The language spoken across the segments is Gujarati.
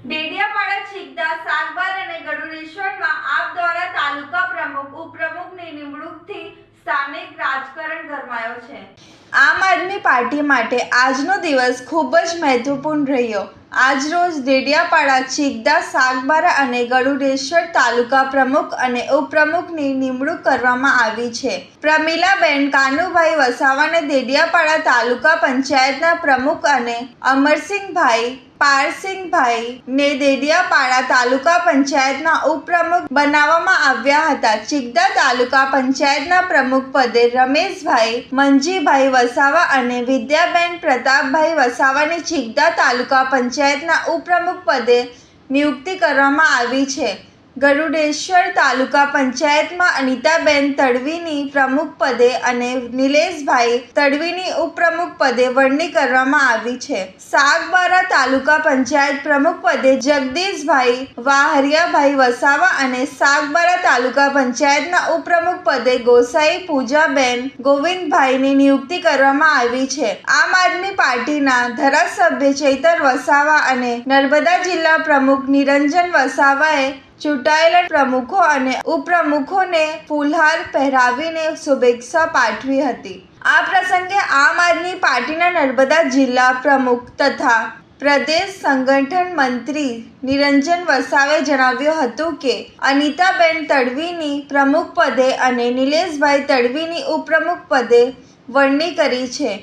ડેડિયાપાડા, ચીકદા, સાગબાર અને ગરુડેશ્વરમાં આપ દ્વારા તાલુકા પ્રમુખ, ઉપપ્રમુખની નિમણૂકથી સ્થાનિક રાજકારણ ગરમાયો છે। આમ આદમી પાર્ટી માટે આજનો દિવસ ખૂબ જ મહત્વપૂર્ણ રહ્યો। આજરોજ ડેડિયાપાડા, ચીકદા, સાગબારા અને ગરુડેશ્વર તાલુકા પ્રમુખ અને ઉપપ્રમુખની નિમણૂક કરવામાં આવી છે। પ્રમીલાબેન કાનુભાઈ વસાવાને ડેડિયાપાડા તાલુકા પંચાયતના પ્રમુખ અને અમરસિંહભાઈ પારસિંહભાઈ ને ડેડિયાપાડા તાલુકા પંચાયતના ઉપપ્રમુખ બનાવવામાં આવ્યા હતા। ચીકદા તાલુકા પંચાયતના પ્રમુખ પદે રમેશભાઈ મંજીભાઈ વસાવા અને વિદ્યાબેન પ્રતાપભાઈ વસાવાની ચીકદા તાલુકા પંચાયતના ઉપપ્રમુખ પદે નિયુક્તિ કરવામાં આવી છે। ગરુડેશ્વર તાલુકા પંચાયતમાં અનિતાબેન તડવીની પ્રમુખ પદે અને નિલેશભાઈ તડવીની ઉપપ્રમુખ પદે વરણી કરવામાં આવી છે। સાગબારા તાલુકા પંચાયત પ્રમુખ પદે જગદીશભાઈ વાહરિયાભાઈ વસાવા અને સાગબારા તાલુકા પંચાયતના ઉપપ્રમુખ પદે ગોસાઈ પૂજાબેન ગોવિંદભાઈની નિયુક્તિ કરવામાં આવી છે। આમ આદમી પાર્ટીના ધારાસભ્ય ચૈતર વસાવા અને નર્મદા જિલ્લા પ્રમુખ નિરંજન વસાવાએ ચૂંટાયેલા પ્રમુખો અને ઉપપ્રમુખોને ફૂલહાર પહેરાવીને શુભેચ્છા પાઠવી હતી। આ પ્રસંગે આમ આદમી પાર્ટીના નર્મદા જિલ્લા પ્રમુખ તથા પ્રદેશ સંગઠન મંત્રી નિરંજન વસાવે જણાવ્યું હતું કે અનિતાબેન તડવીની પ્રમુખ પદે અને નિલેશભાઈ તડવીની ઉપપ્રમુખ પદે વરણી કરી છે।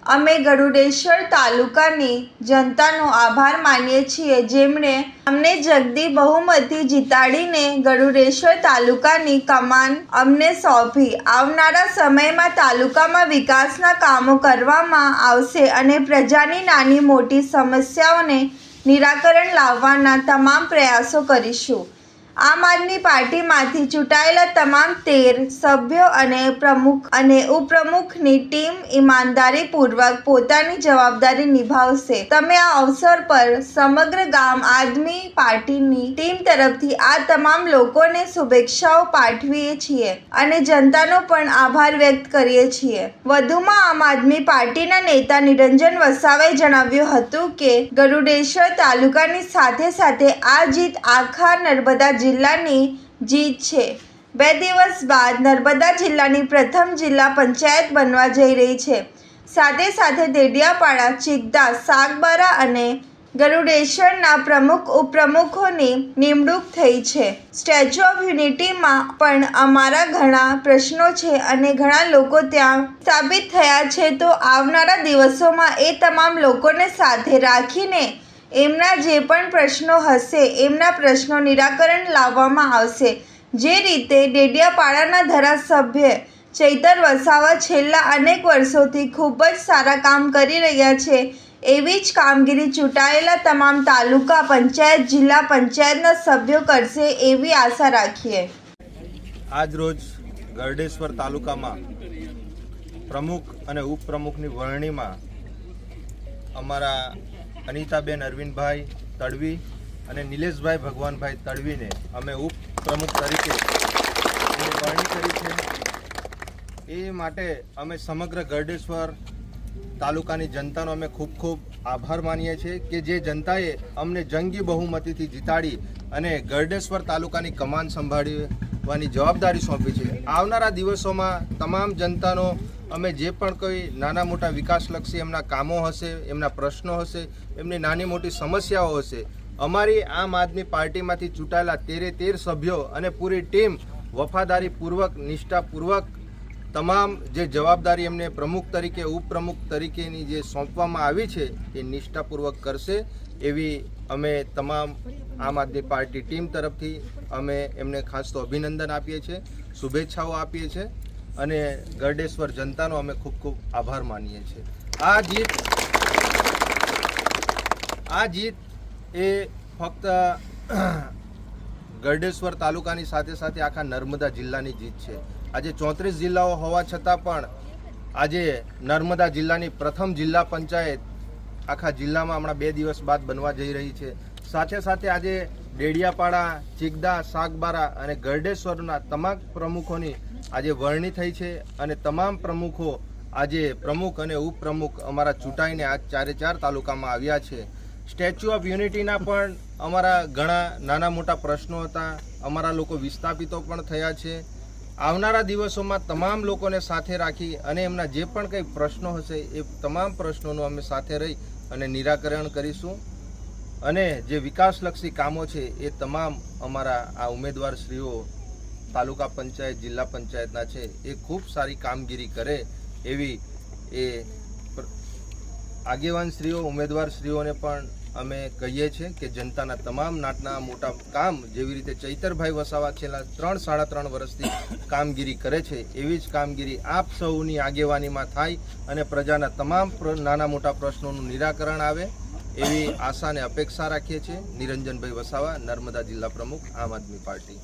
અમે ગરુડેશ્વર તાલુકાની જનતાનો આભાર માનીએ છીએ, જેમણે અમને જંગી બહુમતી જીતાડીને ગરુડેશ્વર તાલુકાની કમાન અમને સોંપી। આવનારા સમયમાં તાલુકામાં વિકાસના કામો કરવામાં આવશે અને પ્રજાની નાની મોટી સમસ્યાઓને નિરાકરણ લાવવાના તમામ પ્રયાસો કરીશું। આમ આદમી પાર્ટીમાંથી ચૂંટાયેલા તમામ 13 સભ્યો અને પ્રમુખ અને ઉપપ્રમુખની ટીમ ઈમાનદારીપૂર્વક પોતાની જવાબદારી નિભાવશે। તમે આ અવસર પર સમગ્ર ગામ આદમી પાર્ટીની ટીમ તરફથી આ તમામ લોકોને શુભેચ્છાઓ પાઠવીએ છીએ અને જનતાનો પણ આભાર વ્યક્ત કરીએ છીએ। વધુમાં આમ આદમી પાર્ટીના નેતા નિરંજન વસાવાએ જણાવ્યું હતું કે ગરુડેશ્વર તાલુકાની સાથે સાથે આ જીત આખા નર્મદા જિલ્લાની જીત છે। 2 દિવસ બાદ નર્મદા જિલ્લાની પ્રથમ જિલ્લા પંચાયત બનવા જઈ રહી છે। સાથે સાથે ડેડિયાપાડા, ચીકદા, સાગબારા અને ગરુડેશ્વરના પ્રમુખ ઉપપ્રમુખોની નિમણૂક થઈ છે। સ્ટેચ્યુ ઓફ યુનિટીમાં પણ અમારા ઘણા પ્રશ્નો છે અને ઘણા લોકો ત્યાં સ્થાપિત થયા છે, તો આવનારા દિવસોમાં એ તમામ લોકોને સાથે રાખીને એમના જે પણ પ્રશ્નો હશે એમના પ્રશ્નો નિરાકરણ લાવવામાં આવશે। જે રીતે ડેડિયાપાડાના ધારાસભ્ય ચૈતર વસાવા છેલ્લા અનેક વર્ષોથી ખૂબ જ સારા કામ કરી રહ્યા છે, એવી જ કામગીરી ચૂંટાયેલા તમામ તાલુકા પંચાયત, જિલ્લા પંચાયતના સભ્યો કરશે એવી આશા રાખીએ। આજ રોજ ગરુડેશ્વર તાલુકામાં પ્રમુખ અને ઉપપ્રમુખની વરણીમાં અમારા અનિતાબેન અરવિંદભાઈ તડવી અને નિલેશભાઈ ભગવાનભાઈ તડવીને અમે ઉપપ્રમુખ તરીકે વરણી કરી છે। એ માટે અમે સમગ્ર ગરુડેશ્વર તાલુકાની જનતાનો અમે ખૂબ ખૂબ આભાર માનીએ છીએ કે જે જનતાએ અમને જંગી બહુમતીથી જીતાડી અને ગરુડેશ્વર તાલુકાની કમાન સંભાળવાની જવાબદારી સોંપી છે। આવનારા દિવસોમાં તમામ જનતાનો અમે જે પણ કોઈ નાના મોટા વિકાસલક્ષી એમના કામો હશે, એમના પ્રશ્નો હશે, એમની નાની મોટી સમસ્યાઓ હશે, અમારી આમ આદમી પાર્ટીમાંથી ચૂંટાયેલા 13 સભ્યો અને પૂરી ટીમ વફાદારીપૂર્વક, નિષ્ઠાપૂર્વક તમામ જે જવાબદારી એમને પ્રમુખ તરીકે, ઉપપ્રમુખ તરીકેની જે સોંપવામાં આવી છે એ નિષ્ઠાપૂર્વક કરશે એવી અમે તમામ આમ આદમી પાર્ટી ટીમ તરફથી અમે એમને ખાસ તો અભિનંદન આપીએ છીએ, શુભેચ્છાઓ આપીએ છીએ અને ગરુડેશ્વર જનતાનો અમે ખૂબ ખૂબ આભાર માનીએ છીએ। આ જીત એ ફક્ત ગરુડેશ્વર તાલુકાની સાથે સાથે આખા નર્મદા જિલ્લાની જીત છે। આજે 34 જિલ્લાઓ હોવા છતાં પણ આજે નર્મદા જિલ્લાની પ્રથમ જિલ્લા પંચાયત આખા જિલ્લામાં હમણાં 2 દિવસ બાદ બનવા જઈ રહી છે। સાથે સાથે આજે ડેડિયાપાડા, ચીકદા, સાગબારા અને ગરુડેશ્વરના તમામ પ્રમુખોની આજે વરણી થઈ છે અને તમામ પ્રમુખો આજે પ્રમુખ અને ઉપપ્રમુખ અમારા ચૂંટાઈને આ 4 તાલુકામાં આવ્યા છે। સ્ટેચ્યુ ઓફ યુનિટીના પણ અમારા ઘણા નાના મોટા પ્રશ્નો હતા. અમારા લોકો વિસ્થાપિતો પણ થયા છે. આવનારા દિવસોમાં તમામ લોકોને સાથે રાખી અને એમના જે પણ કંઈ પ્રશ્નો હશે એ તમામ પ્રશ્નોનું અમે સાથે રહી અને નિરાકરણ કરીશું. અને જે વિકાસલક્ષી કામો છે એ તમામ અમારા આ ઉમેદવારશ્રીઓ તાલુકા પંચાયત જિલ્લા પંચાયતના છે એ ખૂબ સારી કામગીરી કરે એવી એ આગેવાનશ્રીઓ ઉમેદવારશ્રીઓને પણ અમે કહીએ છીએ કે જનતાના તમામ નાના મોટા કામ જેવી રીતે ચૈતરભાઈ વસાવા છેલ્લા 3-3.5 વર્ષથી કામગીરી કરે છે એવી જ કામગીરી આપ સૌની આગેવાનીમાં થાય અને પ્રજાના તમામ નાના મોટા પ્રશ્નોનું નિરાકરણ આવે એવી આશા અને અપેક્ષા રાખીએ છીએ. નિરંજનભાઈ વસાવા, નર્મદા જિલ્લા પ્રમુખ, આમ આદમી પાર્ટી.